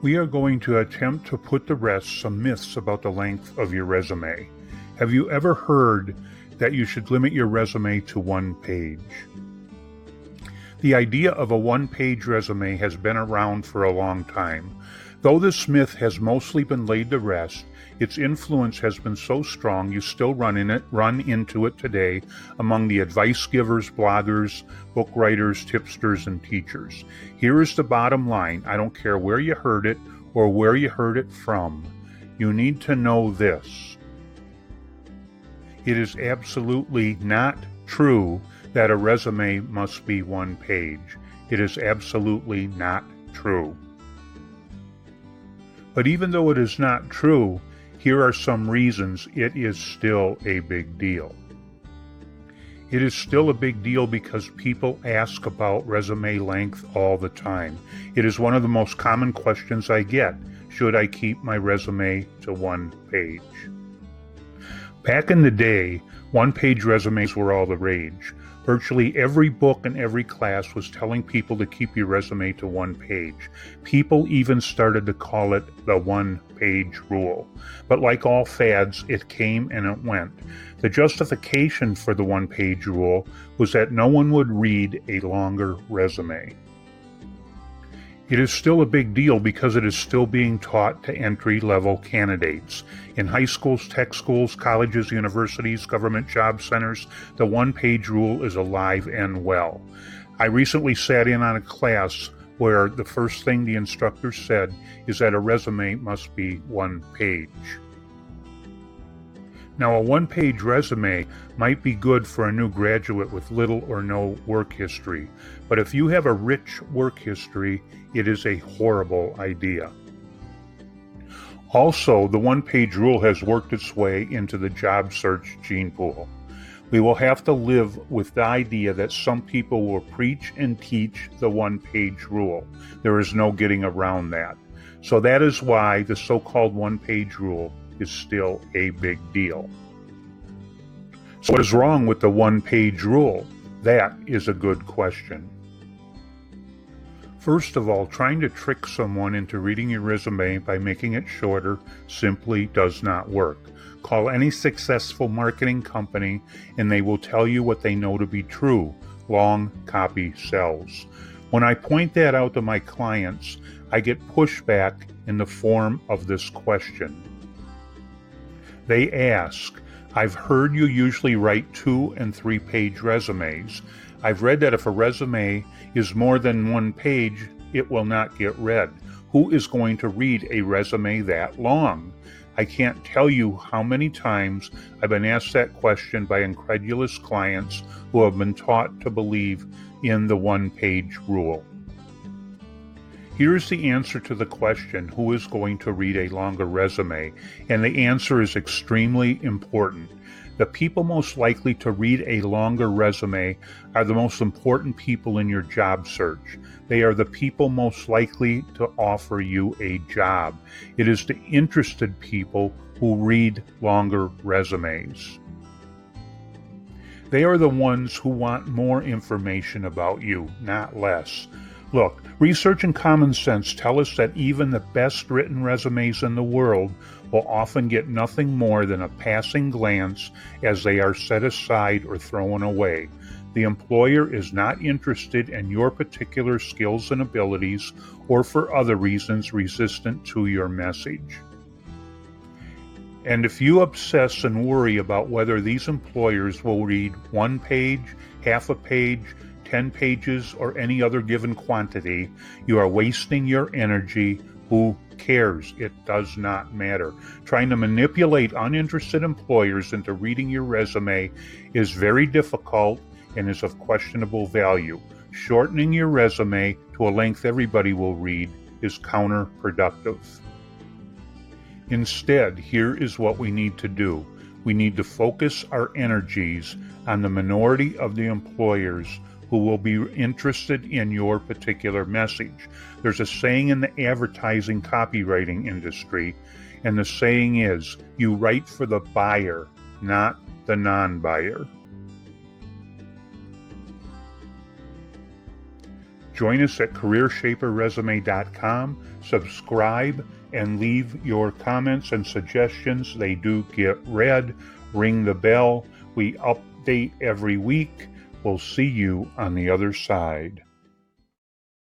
We are going to attempt to put to rest some myths about the length of your resume. Have you ever heard that you should limit your resume to one page? The idea of a one-page resume has been around for a long time. Though this myth has mostly been laid to rest, its influence has been so strong you still run into it today among the advice givers, bloggers, book writers, tipsters, and teachers. Here is the bottom line. I don't care where you heard it or where you heard it from. You need to know this. It is absolutely not true that a resume must be one page. It is absolutely not true. But even though it is not true, here are some reasons it is still a big deal. It is still a big deal because people ask about resume length all the time. It is one of the most common questions I get. Should I keep my resume to one page? Back in the day, one-page resumes were all the rage. Virtually every book and every class was telling people to keep your resume to one page. People even started to call it the one-page rule. But like all fads, it came and it went. The justification for the one-page rule was that no one would read a longer resume. It is still a big deal because it is still being taught to entry-level candidates. In high schools, tech schools, colleges, universities, government job centers, the one-page rule is alive and well. I recently sat in on a class where the first thing the instructor said is that a resume must be one page. Now, a one-page resume might be good for a new graduate with little or no work history, but if you have a rich work history, it is a horrible idea. Also, the one-page rule has worked its way into the job search gene pool. We will have to live with the idea that some people will preach and teach the one-page rule. There is no getting around that. So that is why the so-called one-page rule is still a big deal. So what is wrong with the one-page rule? That is a good question. First of all, trying to trick someone into reading your resume by making it shorter simply does not work. Call any successful marketing company and they will tell you what they know to be true. Long copy sells. When I point that out to my clients, I get pushback in the form of this question. They ask, I've heard you usually write 2- and 3-page resumes. I've read that if a resume is more than one page, it will not get read. Who is going to read a resume that long? I can't tell you how many times I've been asked that question by incredulous clients who have been taught to believe in the one-page rule. Here's the answer to the question, who is going to read a longer resume? And the answer is extremely important. The people most likely to read a longer resume are the most important people in your job search. They are the people most likely to offer you a job. It is the interested people who read longer resumes. They are the ones who want more information about you, not less. Look, research and common sense tell us that even the best written resumes in the world will often get nothing more than a passing glance as they are set aside or thrown away. The employer is not interested in your particular skills and abilities or for other reasons resistant to your message. And if you obsess and worry about whether these employers will read one page, half a page, 10 pages, or any other given quantity, you are wasting your energy. Who cares? It does not matter. Trying to manipulate uninterested employers into reading your resume is very difficult and is of questionable value. Shortening your resume to a length everybody will read is counterproductive. Instead, here is what we need to do. We need to focus our energies on the minority of the employers who will be interested in your particular message. There's a saying in the advertising copywriting industry, and the saying is, you write for the buyer, not the non-buyer. Join us at careershaperresume.com. Subscribe and leave your comments and suggestions. They do get read. Ring the bell. We update every week. We'll see you on the other side.